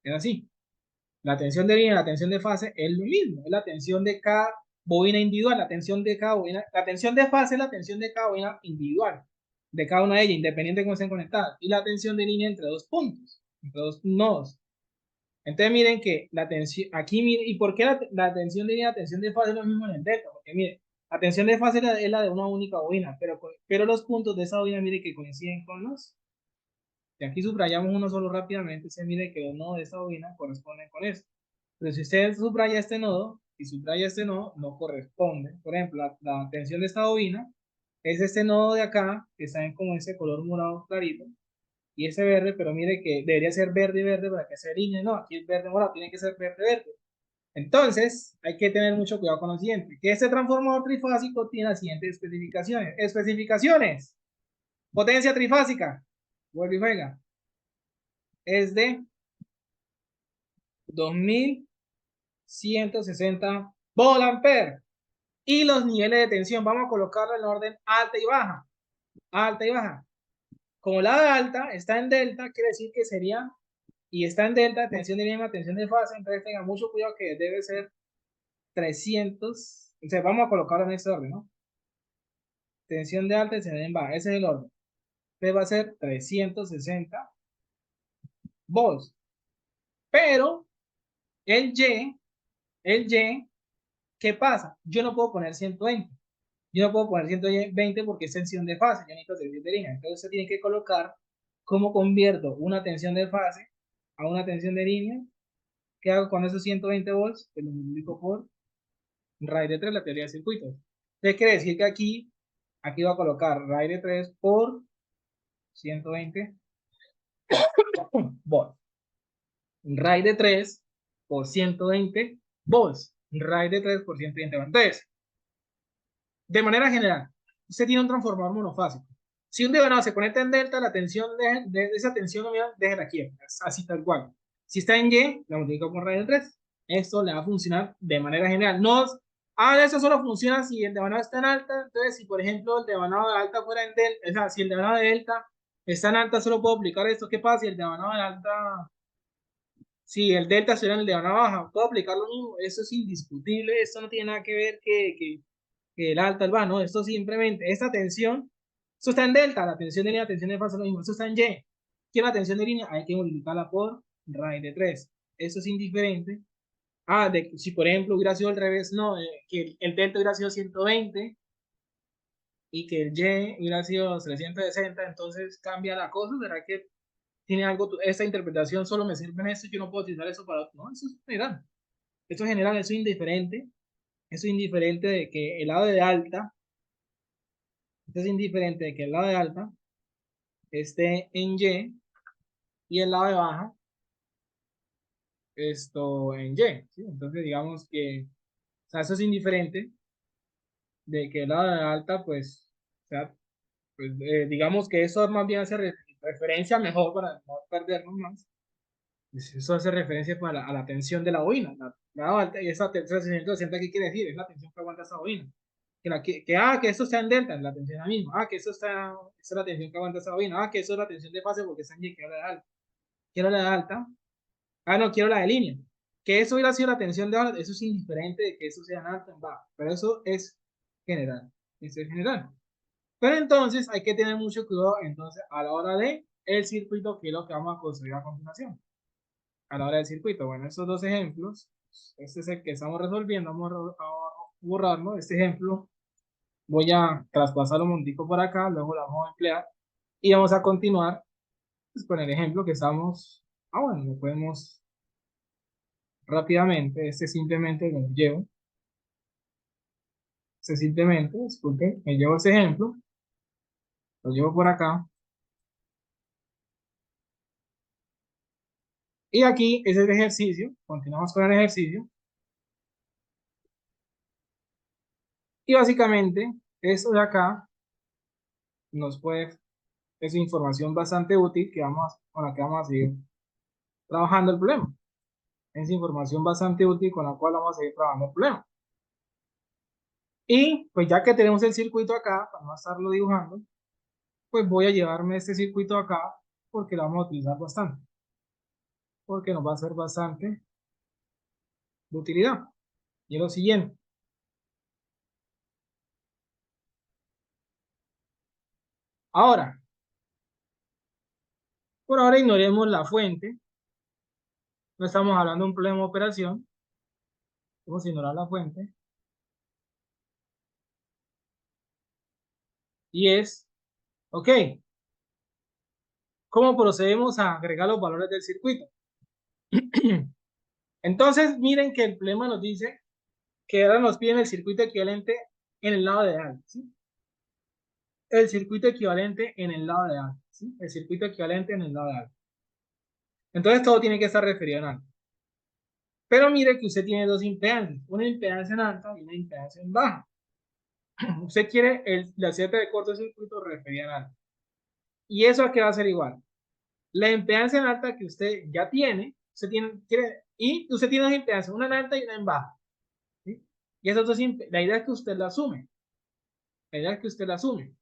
Speaker 1: es así. La tensión de línea y la tensión de fase es lo mismo, es la tensión de cada bobina individual, la tensión de cada bobina, la tensión de fase es la tensión de cada bobina individual, de cada una de ellas, independiente de cómo estén conectadas, y la tensión de línea entre dos puntos, entre dos nodos. Entonces miren que la tensión, aquí miren, ¿y por qué la tensión de línea y la tensión de fase es lo mismo en el delta? Porque miren, la tensión de fase es la de una única bobina, pero los puntos de esa bobina, miren que coinciden con y aquí subrayamos uno solo rápidamente, se mire que los nodos de esta bobina corresponden con esto. Pero si usted subraya este nodo y subraya este nodo, no corresponde. Por ejemplo, la tensión de esta bobina es este nodo de acá, que está en como ese color morado clarito, y ese verde, pero mire que debería ser verde y verde para que sea línea, no, aquí es verde morado, tiene que ser verde verde. Entonces, hay que tener mucho cuidado con lo siguiente, que este transformador trifásico tiene las siguientes especificaciones. Especificaciones. Potencia trifásica, vuelve y juega, es de 2160 volt-ampere. Y los niveles de tensión, vamos a colocarlo en orden alta y baja. Alta y baja. Como la de alta está en delta, quiere decir que sería, y está en delta, tensión de línea, tensión de fase, entonces tenga mucho cuidado que debe ser 300. O sea, vamos a colocarlo en este orden, ¿no? Tensión de alta y tensión de baja, ese es el orden. Entonces va a ser 360 volts. Pero el Y, ¿qué pasa? Yo no puedo poner 120. Yo no puedo poner 120 porque es tensión de fase, yo necesito tensión de línea. Entonces usted tiene que colocar cómo convierto una tensión de fase a una tensión de línea. ¿Qué hago con esos 120 volts? Pues lo multiplico por raíz de 3, la teoría de circuitos. Entonces quiere decir que aquí va a colocar raíz de 3 por 120 volts. Raíz de 3 por 120 volts. Raíz de 3 por 120 volts. Entonces, de manera general, usted tiene un transformador monofásico. Si un devanado se conecta en delta, la tensión de esa tensión nominal déjela quieta, así tal cual. Si está en Y, la multiplico por raíz de 3. Esto le va a funcionar de manera general. No, eso solo funciona si el devanado está en alta. Entonces, si por ejemplo el devanado de alta fuera en delta, o sea, si el devanado de delta está en alta, solo puedo aplicar esto. ¿Qué pasa si el devanado de alta, si el delta estuviera en el devanado baja? Puedo aplicar lo mismo. Eso es indiscutible. Esto no tiene nada que ver que el alta, el bajo, ¿no? Esto simplemente, esta tensión, esto está en delta, la tensión de línea, la tensión de fase, lo mismo, esto está en Y. ¿Quiere la tensión de línea? Hay que multiplicarla por raíz de 3. Eso es indiferente. Si por ejemplo hubiera sido al revés, no, que el delta hubiera sido 120 y que el Y hubiera sido 360, entonces cambia la cosa. ¿Será que tiene algo, esta interpretación solo me sirve en esto y yo no puedo utilizar eso para otro? No, eso es general. Eso es general, eso es indiferente. Eso es indiferente de que el lado de alta, esto es indiferente de que el lado de alta esté en y el lado de baja esto en Y, ¿sí? Entonces digamos que, o sea, eso es indiferente de que el lado de alta, pues, o sea, pues, digamos que eso más bien hace referencia mejor para no perdernos más. Eso hace referencia pues, a la tensión de la bobina, la alta, y esa tensión 360, ¿qué quiere decir? Es la tensión que aguanta esa bobina. Que eso está en delta, la tensión es la misma. Que esa es la tensión que aguanta esa bobina. Que eso es la tensión de fase porque está en Y, que es la de alta. Quiero la de alta. No, quiero la de línea. Que eso hubiera sido la tensión de alta, eso es indiferente de que eso sea en alta o en baja. Pero eso es general. Eso es general. Pero entonces hay que tener mucho cuidado entonces a la hora de el circuito, que es lo que vamos a construir a continuación. A la hora del circuito. Bueno, estos dos ejemplos, este es el que estamos resolviendo, vamos a borrarlo. Este ejemplo voy a traspasar un montico por acá, luego lo vamos a emplear y vamos a continuar pues, con el ejemplo que estamos. Bueno, lo podemos rápidamente. Este simplemente lo llevo. Este simplemente, disculpe, me llevo ese ejemplo, lo llevo por acá. Y aquí es el ejercicio. Continuamos con el ejercicio. Y básicamente, esto de acá nos puede, es información bastante útil con la que vamos a seguir trabajando el problema. Es información bastante útil con la cual vamos a seguir trabajando el problema. Y pues ya que tenemos el circuito acá, para no estarlo dibujando, pues voy a llevarme este circuito acá porque lo vamos a utilizar bastante. Porque nos va a ser bastante de utilidad. Y es lo siguiente. Ahora, por ahora ignoremos la fuente. No estamos hablando de un problema de operación. Vamos a ignorar la fuente. Y es, ok, ¿cómo procedemos a agregar los valores del circuito? Entonces, miren que el problema nos dice que ahora nos piden el circuito equivalente en el lado de alta, ¿sí? El circuito equivalente en el lado de alta, ¿sí? El circuito equivalente en el lado de alta. Entonces, todo tiene que estar referido en alta. Pero mire que usted tiene dos impedancias, una impedancia en alta y una impedancia en baja. Usted quiere la seta de cortocircuito referida en alta. ¿Y eso a qué va a ser igual? La impedancia en alta que usted ya tiene, y usted tiene dos impedancias, una en alta y una en baja. ¿Sí? Y esas dos, la idea es que usted la asume. La idea es que usted la asume.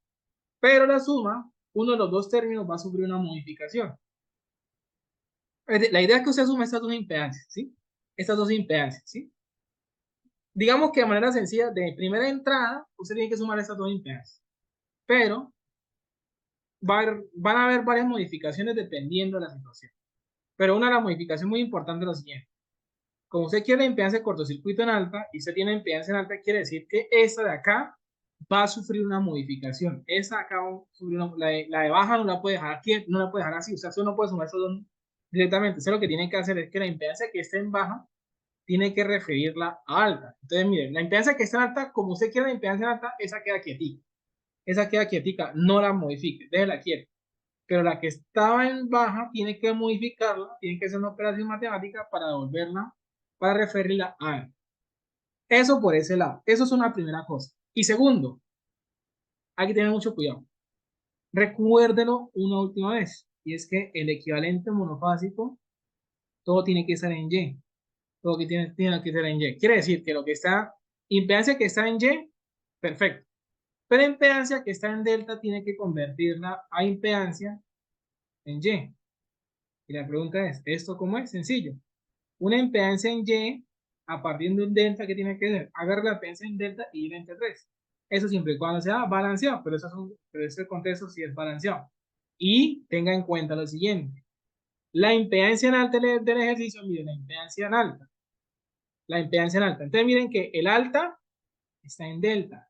Speaker 1: Pero la suma, uno de los dos términos va a sufrir una modificación. La idea es que usted asume estas dos impedancias, ¿sí? Estas dos impedancias, ¿sí? Digamos que de manera sencilla, de primera entrada, usted tiene que sumar estas dos impedancias. Pero van a haber varias modificaciones dependiendo de la situación. Pero una de las modificaciones muy importantes es lo siguiente. Como usted quiere la impedancia de cortocircuito en alta y usted tiene impedancia en alta, quiere decir que esta de acá va a sufrir una modificación. Esta acá va a sufrir la de baja no la puede dejar aquí, no la puede dejar así. O sea, usted no puede sumar esos dos directamente. Usted lo que tiene que hacer es que la impedancia que esté en baja tiene que referirla a alta. Entonces, miren, la impedancia que está en alta, como usted quiere la impedancia en alta, esa queda quietica. Esa queda quietica, no la modifique, déjela quieta. Pero la que estaba en baja tiene que modificarla, tiene que hacer una operación matemática para devolverla, para referirla a alta. Eso por ese lado. Eso es una primera cosa. Y segundo, hay que tener mucho cuidado. Recuérdelo una última vez. Y es que el equivalente monofásico, todo tiene que ser en Y. Todo que tiene que ser en Y. Quiere decir que lo que está, impedancia que está en Y, perfecto. Pero impedancia que está en delta tiene que convertirla a impedancia en Y. Y la pregunta es, ¿esto cómo es? Sencillo. Una impedancia en Y a partir de un delta que tiene que ser, agarra la impedancia en delta y ir entre 3. Eso siempre y cuando sea balanceado, pero ese contexto sí es balanceado. Y tenga en cuenta lo siguiente. La impedancia en alta del ejercicio, miren, la impedancia en alta. La impedancia en alta. Entonces miren que el alta está en delta.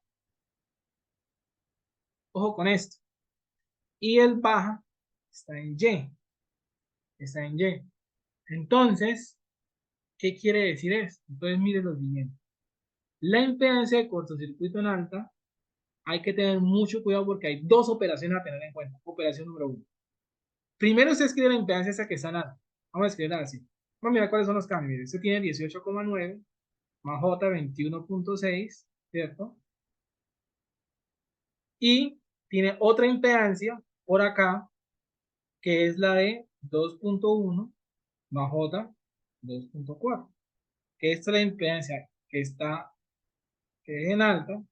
Speaker 1: Ojo con esto. Y el baja está en Y. Está en Y. Entonces, ¿qué quiere decir esto? Entonces miren lo siguiente. La impedancia de cortocircuito en alta hay que tener mucho cuidado porque hay dos operaciones a tener en cuenta. Operación número uno. Primero se escribe la impedancia esa que está en alta. Vamos a escribirla así. Vamos a mirar cuáles son los cambios. Mire, este tiene 18,9 más J 21,6, ¿cierto? Y tiene otra impedancia por acá que es la de 2,1 más J 2,4. Que esta es la impedancia que es en alta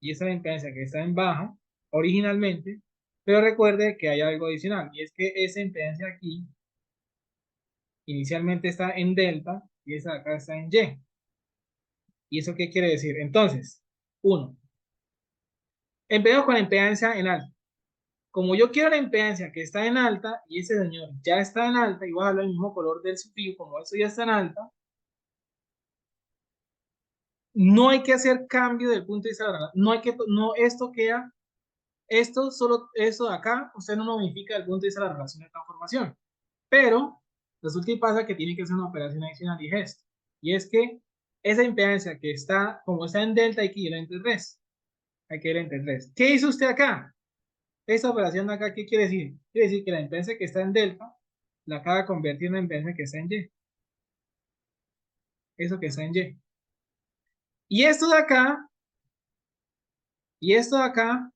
Speaker 1: y esta es la impedancia que está en baja originalmente, pero recuerde que hay algo adicional y es que esa impedancia aquí inicialmente está en delta y esa de acá está en Y. ¿Y eso qué quiere decir? Entonces, uno, empezamos con la impedancia en alta. Como yo quiero la impedancia que está en alta y ese señor ya está en alta y voy a darle el mismo color del sufijo, como eso ya está en alta, no hay que hacer cambio del punto de vista de la relación. No hay que, no, esto queda, esto solo, esto de acá, usted no modifica el punto de vista de la relación de transformación. Pero resulta y pasa que tiene que hacer una operación adicional y es esto. Y es que esa impedancia que está, como está en delta, hay que ir entre 3. Hay que ir entre 3. ¿Qué hizo usted acá? Esta operación de acá, ¿qué quiere decir? Quiere decir que la impedancia que está en delta la acaba de convertir en la impedancia que está en Y. Eso que está en Y. Y esto de acá, y esto de acá,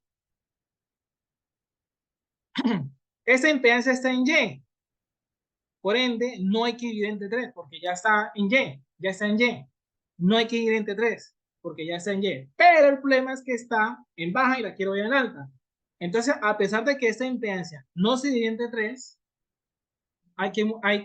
Speaker 1: esta impedancia está en Y. Por ende, no hay que dividir entre 3 porque ya está en Y. Ya está en Y. No hay que dividir entre 3 porque ya está en Y. Pero el problema es que está en baja y la quiero ver en alta. Entonces, a pesar de que esta impedancia no se divide entre 3, hay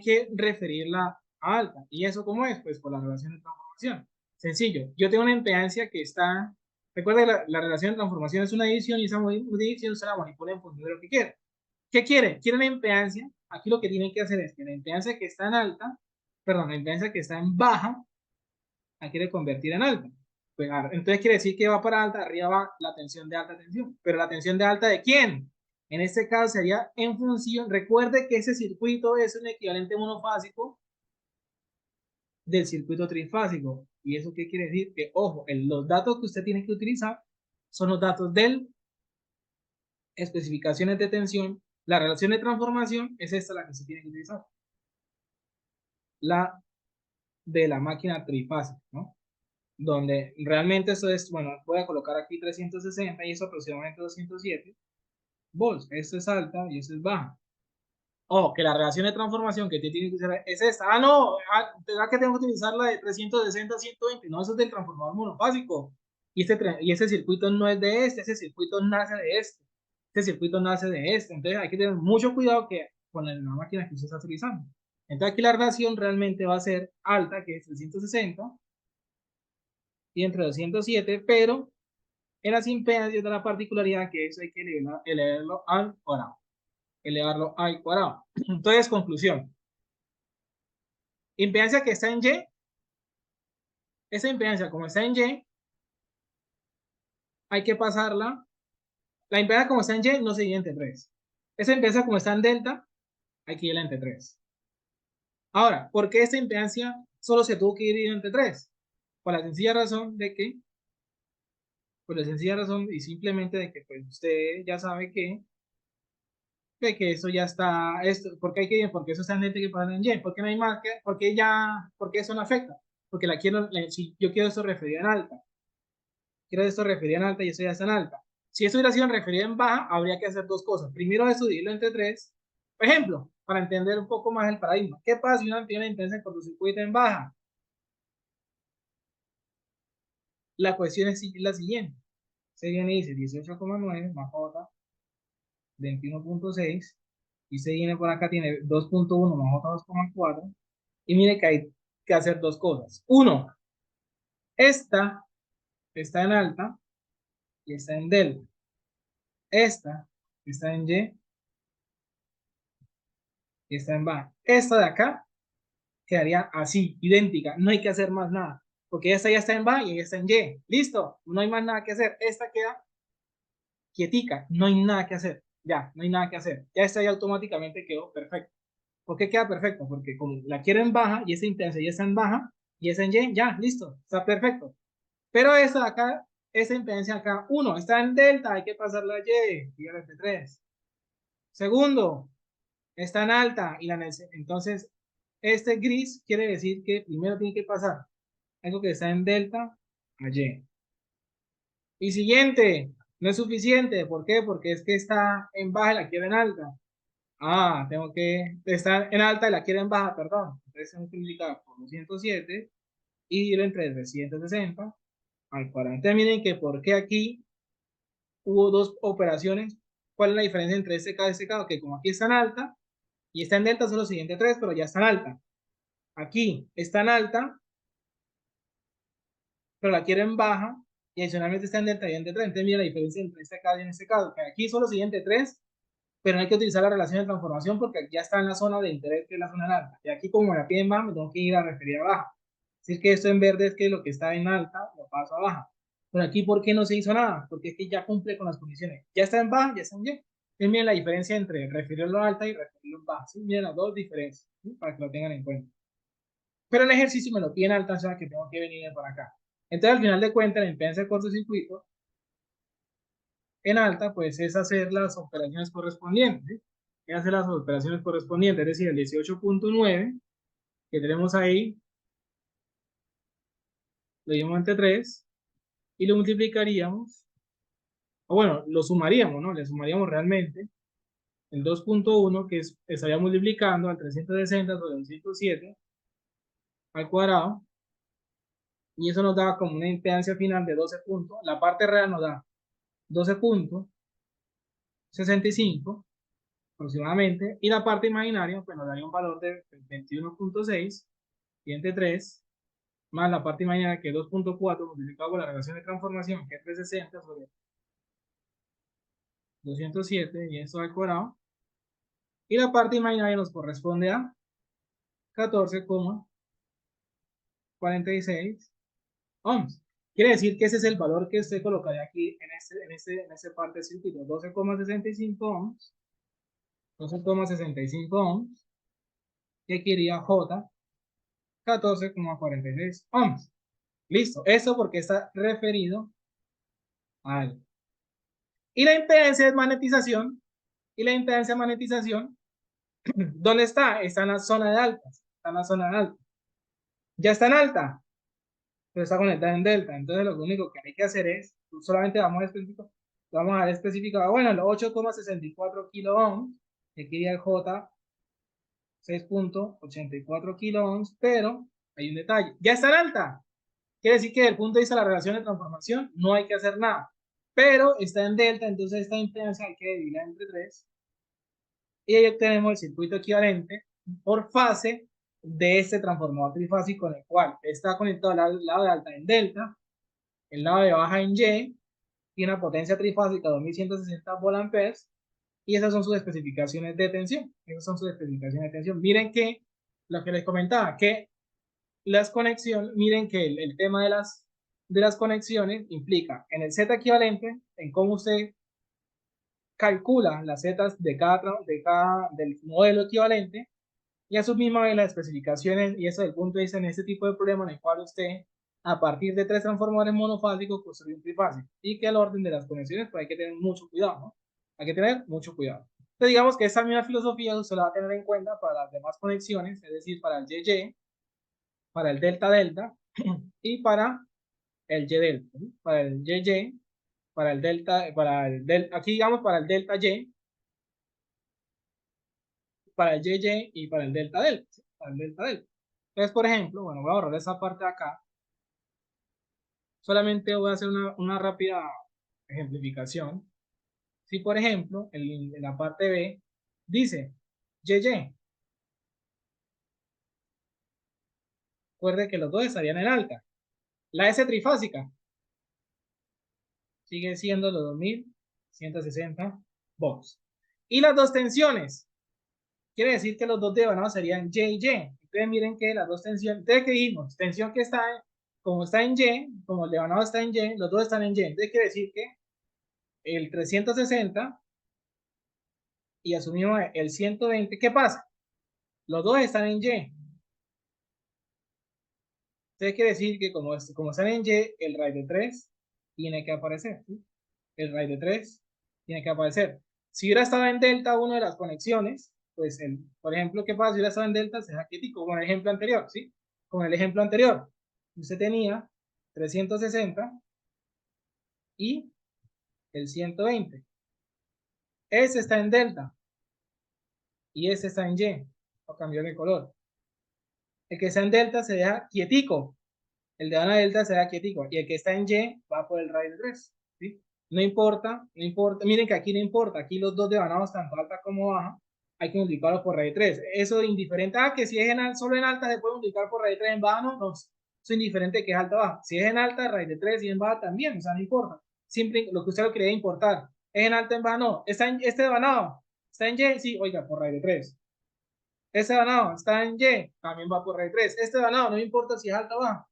Speaker 1: que referirla a alta. ¿Y eso cómo es? Pues por la relación de transformación. Sencillo. Yo tengo una impedancia que está. Recuerda que la relación de transformación es una división y esa división se la manipula en función de lo que quiere. ¿Qué quiere? Quiere una impedancia. Aquí lo que tienen que hacer es que la impedancia que está en alta, perdón, la impedancia que está en baja, la quiere convertir en alta. Pues, entonces quiere decir que va para alta, arriba va la tensión de alta tensión. Pero la tensión de alta ¿de quién? En este caso sería en función, recuerde que ese circuito es un equivalente monofásico del circuito trifásico. ¿Y eso qué quiere decir? Que, ojo, los datos que usted tiene que utilizar son los datos del especificaciones de tensión. La relación de transformación es esta la que se tiene que utilizar. La de la máquina trifásica, ¿no? Donde realmente eso es, bueno, voy a colocar aquí 360 y eso aproximadamente 207. volts. Esto es alta y esto es baja. O que la relación de transformación que te tiene que usar es esta. Ah, no, ¿verdad que tengo que utilizar la de 360 a 120? No, eso es del transformador monofásico. Y este circuito no es de este, ese circuito nace de este. Este circuito nace de este. Entonces hay que tener mucho cuidado con la máquina que usted está utilizando. Entonces aquí la relación realmente va a ser alta, que es 360, y entre 207, pero en las impedancias de la particularidad que eso hay que elevarlo al cuadrado. Elevarlo al cuadrado. Entonces, conclusión. Impedancia que está en Y, esa impedancia como está en Y, hay que pasarla. La impedancia como está en Y no se divide entre 3. Esa impedancia como está en delta, hay que irla entre 3. Ahora, ¿por qué esta impedancia solo se tuvo que dividir entre 3? Por la sencilla razón de que, por la sencilla razón y simplemente de que pues usted ya sabe que eso ya está, porque hay que, porque eso está en delta y que pasar en Y, porque no hay más que, porque eso no afecta, porque si yo quiero esto referido en alta, quiero esto referido en alta y eso ya está en alta. Si esto hubiera sido referido en baja, habría que hacer dos cosas. Primero, eso dividirlo entre 3. Por ejemplo, para entender un poco más el paradigma. ¿Qué pasa si una tiene intensa en cortocircuito en baja? La cuestión es la siguiente. Se viene y dice 18,9 más J 21,6 y se viene por acá, tiene 2,1 más J 2,4 y mire que hay que hacer dos cosas. Uno, esta está en alta y está en delta. Esta está en Y y está en baja. Esta de acá quedaría así, idéntica. No hay que hacer más nada. Porque esta ya está en baja y esta en Y. Listo. No hay más nada que hacer. Esta queda quietica. No hay nada que hacer. Ya, no hay nada que hacer. Ya esta ya automáticamente quedó perfecto. ¿Por qué queda perfecto? Porque como la quiero en baja y esa intensa ya está en baja y esa en Y, ya, listo. Está perfecto. Pero esta de acá, esa impedancia acá, uno, está en delta, hay que pasarla a Y, y a 3. Segundo, está en alta y entonces este gris quiere decir que primero tiene que pasar algo que está en delta a Y. Y siguiente, no es suficiente. ¿Por qué? Porque es que está en baja y la quiero en alta. Ah, tengo que estar en alta y la quiero en baja, perdón. Entonces se multiplica por 207 y dividirlo entre 360 al 40. Entonces miren que por qué aquí hubo dos operaciones. ¿Cuál es la diferencia entre este caso y este caso? Que como aquí está en alta y está en delta son los siguientes tres, pero ya está en alta. Aquí está en alta, pero la quiero en baja y adicionalmente está en delta y en delta. Entonces mira la diferencia entre este caso y en este caso, que aquí son los siguientes tres, pero no hay que utilizar la relación de transformación porque ya está en la zona de interés, que es la zona en alta. Y aquí como la piden baja, me tengo que ir a referir a baja. Es decir, que esto en verde es que lo que está en alta lo paso a baja. Pero aquí, ¿por qué no se hizo nada? Porque es que ya cumple con las condiciones. Ya está en baja, ya está en Y. Entonces miren la diferencia entre referirlo a alta y referirlo en baja. ¿Sí? Miren las dos diferencias, ¿sí? Para que lo tengan en cuenta. Pero el ejercicio me lo piden alta, o sea que tengo que venir para acá. Entonces, al final de cuentas, la impedancia de cortocircuito en alta, pues es hacer las operaciones correspondientes. ¿Sí? Es hacer las operaciones correspondientes, es decir, el 18,9 que tenemos ahí, lo llevamos entre 3 y lo multiplicaríamos, o bueno, lo sumaríamos, ¿no? Le sumaríamos realmente el 2,1 que estaría multiplicando al 360 sobre el 107 al cuadrado, y eso nos da como una impedancia final de 12 puntos. La parte real nos da 12,65 aproximadamente, y la parte imaginaria pues nos daría un valor de 21,6 y entre 3 más la parte imaginaria que es 2,4 multiplicado por la relación de transformación que es 360 sobre 207 y eso al cuadrado, y la parte imaginaria nos corresponde a 14,46 ohms. Quiere decir que ese es el valor que usted colocaría aquí en esta parte del circuito, 12,65 ohms, 12,65 ohms, que aquí iría J, 14,46 ohms. Listo, eso porque está referido a algo. Y la impedancia de magnetización, y la impedancia de magnetización, ¿dónde está? Está en la zona de altas, está en la zona de alta. Ya está en alta, pero está conectada en delta. Entonces lo único que hay que hacer es, solamente vamos a especificar vamos a dar especificado, bueno, los 8,64 kilo ohms, que quería el J, 6,84 kilo ohms, pero hay un detalle, ya está en alta. Quiere decir que desde el punto de vista de la relación de transformación no hay que hacer nada, pero está en delta, entonces esta impedancia hay que dividirla entre 3 y ahí obtenemos el circuito equivalente por fase de este transformador trifásico con el cual está conectado al lado de alta en delta, el lado de baja en Y, tiene una potencia trifásica de 2160 volamperes y esas son sus especificaciones de tensión. Esas son sus especificaciones de tensión. Miren que lo que les comentaba, que las conexiones, miren que el tema de las conexiones implica en el Z equivalente, en cómo usted calcula las zetas del modelo equivalente y a su misma vez las especificaciones, y eso del punto de vista en este tipo de problema en el cual usted, a partir de 3 transformadores monofásicos, construye un trifásico, y que el orden de las conexiones, pues hay que tener mucho cuidado, ¿no? Hay que tener mucho cuidado. Entonces, digamos que esa misma filosofía usted la va a tener en cuenta para las demás conexiones, es decir, para el YY, para el delta delta, y para el Y delta, ¿sí? Para el YY, para el delta, aquí digamos para el delta Y, para el YY y para el delta delta, ¿sí? Para el delta delta. Entonces, por ejemplo, bueno, voy a borrar esa parte de acá. Solamente voy a hacer una rápida ejemplificación. Si, por ejemplo, en la parte B dice YY, recuerde que los dos estarían en alta. La S trifásica sigue siendo los 2160 volts. Y las dos tensiones, quiere decir que los dos devanados serían Y y Y. Entonces miren que las dos tensiones, entonces que dijimos, tensión que está, como está en Y, como el devanado está en Y, los dos están en Y. Entonces quiere decir que el 360 y asumimos el 120, ¿qué pasa? Los dos están en Y. Entonces quiere decir que como están en Y, el raíz de 3 tiene que aparecer, ¿sí? El raíz de 3 tiene que aparecer. Si hubiera estado en delta una de las conexiones, pues, por ejemplo, ¿qué pasa si hubiera estado en delta? Se deja quietico, con el ejemplo anterior, ¿sí? Con el ejemplo anterior, usted tenía 360 y el 120. Ese está en delta y ese está en Y, o cambió de color. El que está en delta se deja quietico, el de Ana delta se deja quietico, y el que está en Y va por el raíz de 3, ¿sí? No importa, no importa, miren que aquí no importa, aquí los dos devanados, tanto alta como baja, hay que multiplicarlos por raíz de 3. Eso es indiferente, que si es solo en alta se puede multiplicar por raíz de 3, en baja no, no, eso es indiferente que es alta o baja. Si es en alta, raíz de 3 y en baja también, o sea, no importa. Siempre lo que usted lo cree importar. Es en alta, en baja no. Está en este devanado, está en Y, sí, oiga, por raíz de 3. Este devanado está en Y, también va por raíz de 3. Este devanado no importa si es alta o baja.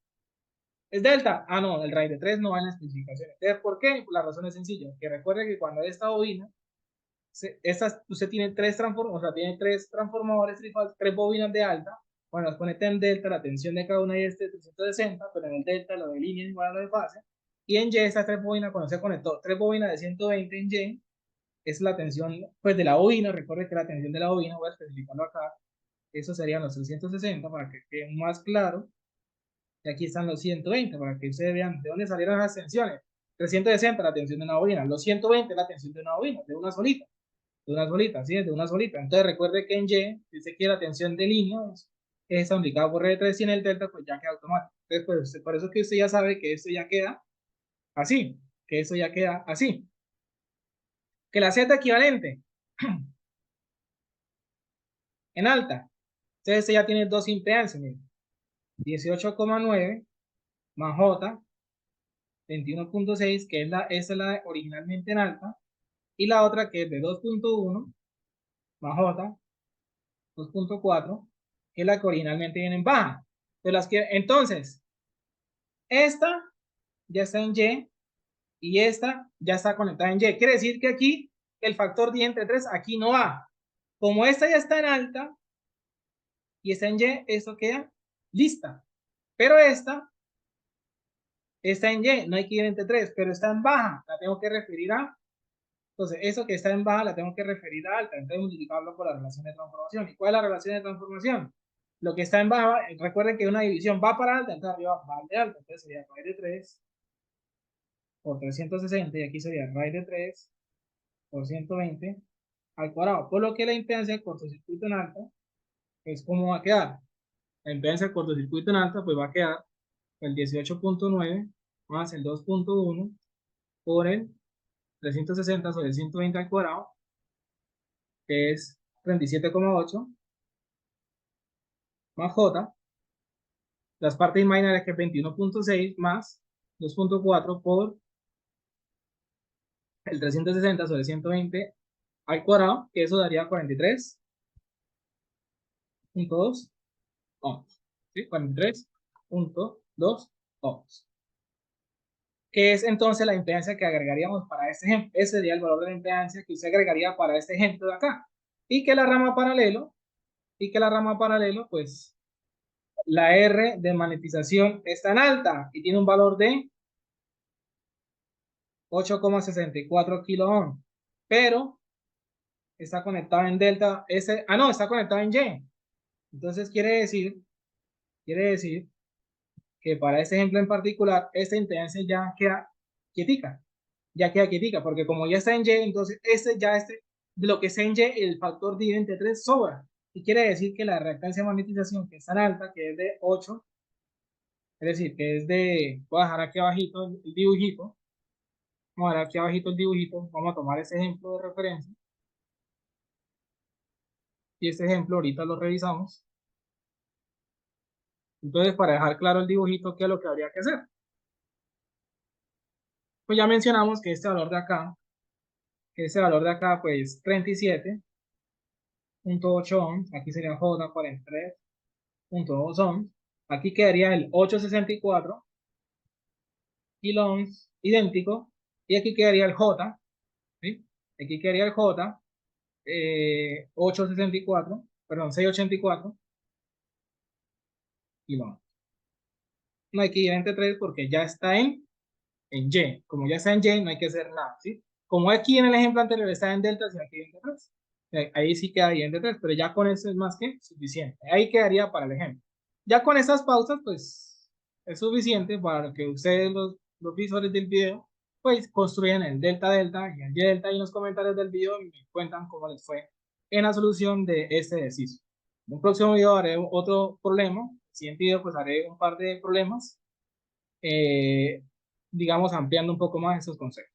Speaker 1: ¿Es delta? Ah, no, el raíz de 3 no va en las especificaciones. Entonces, ¿por qué? Pues la razón es sencilla. Que recuerde que cuando hay esta bobina, usted tiene o sea, tiene tres transformadores, tres bobinas de alta. Cuando las conecta en delta, la tensión de cada una es de 360, pero en el delta lo de línea es igual a lo de fase. Y en Y, estas tres bobinas, cuando se conectó tres bobinas de 120 en Y, es la tensión, pues, de la bobina. Recuerde que la tensión de la bobina, voy a especificarlo acá, eso serían los 360 para que quede más claro. Y aquí están los 120 para que ustedes vean de dónde salieron las tensiones. 360 la tensión de una bobina, los 120 la tensión de una bobina, de una solita, ¿sí? De una solita. Entonces recuerde que en Y dice que la tensión de línea es indicada por R3 y en el delta pues ya queda automático. Entonces pues, por eso que usted ya sabe que esto ya queda así, que eso ya queda así. Que la Z equivalente en alta, entonces este ya tiene dos impedancias, miren, 18,9 más J 21,6, que esa es la originalmente en alta, y la otra que es de 2,1 más J 2,4, que es la que originalmente viene en baja. Entonces, esta ya está en Y y esta ya está conectada en Y. Quiere decir que aquí el factor 10 entre 3 aquí no va. Como esta ya está en alta y está en Y, esto queda lista. Pero esta está en Y, no hay que ir entre 3, pero está en baja, la tengo que referir a. Entonces, eso que está en baja la tengo que referir a alta, entonces multiplicarlo por la relación de transformación. ¿Y cuál es la relación de transformación? Lo que está en baja, recuerden que una división va para alta, entonces arriba va de alta, entonces sería raíz de 3 por 360, y aquí sería raíz de 3 por 120 al cuadrado, por lo que la impedancia del cortocircuito en alta, pues ¿cómo va a quedar? La impedancia del cortocircuito en alta, pues va a quedar el 18.9 más el 2.1 por el 360 sobre el 120 al cuadrado, que es 37,8, más J, las partes imaginarias, que es 21.6 más 2.4 por el 360 sobre 120 al cuadrado, que eso daría 43.2 ohms. ¿Sí? 43.2 ohms. Que es entonces la impedancia que agregaríamos para este ejemplo. Ese sería el valor de la impedancia que usted agregaría para este ejemplo de acá. Y que la rama paralelo, pues la R de magnetización es tan alta y tiene un valor de 8,64 kilo ohm, pero está conectado en delta S, no, está conectado en Y. Entonces quiere decir que para este ejemplo en particular, esta impedancia ya queda quietica, porque como ya está en Y, entonces de lo que está en Y, el factor de entre 3 sobra. Y quiere decir que la reactancia de magnetización, que es tan alta, que es de 8, es decir, que es de, voy a dejar aquí abajito el dibujito, vamos a dejar aquí abajito el dibujito, vamos a tomar ese ejemplo de referencia, y este ejemplo ahorita lo revisamos. Entonces, para dejar claro el dibujito, ¿qué es lo que habría que hacer? Pues ya mencionamos que este valor de acá, pues 37.8 ohms, aquí sería J 43.2 ohms, aquí quedaría el 864 kilo ohms idéntico, y aquí quedaría el J, ¿sí? Aquí quedaría el J, 864, perdón, 684 kilo ohms. No hay que ir entre 3 porque ya está en Y. Como ya está en Y, no hay que hacer nada, ¿sí? Como aquí en el ejemplo anterior está en delta, si aquí en entre 3. Ahí sí quedaría en 3, pero ya con eso es más que suficiente. Ahí quedaría para el ejemplo. Ya con estas pausas, pues es suficiente para que ustedes, los visuales del video, pues construyan el delta delta y el y delta, y en los comentarios del video me cuentan cómo les fue en la solución de este ejercicio. En un próximo video haré otro problema. En el siguiente video pues haré un par de problemas, digamos, ampliando un poco más esos conceptos.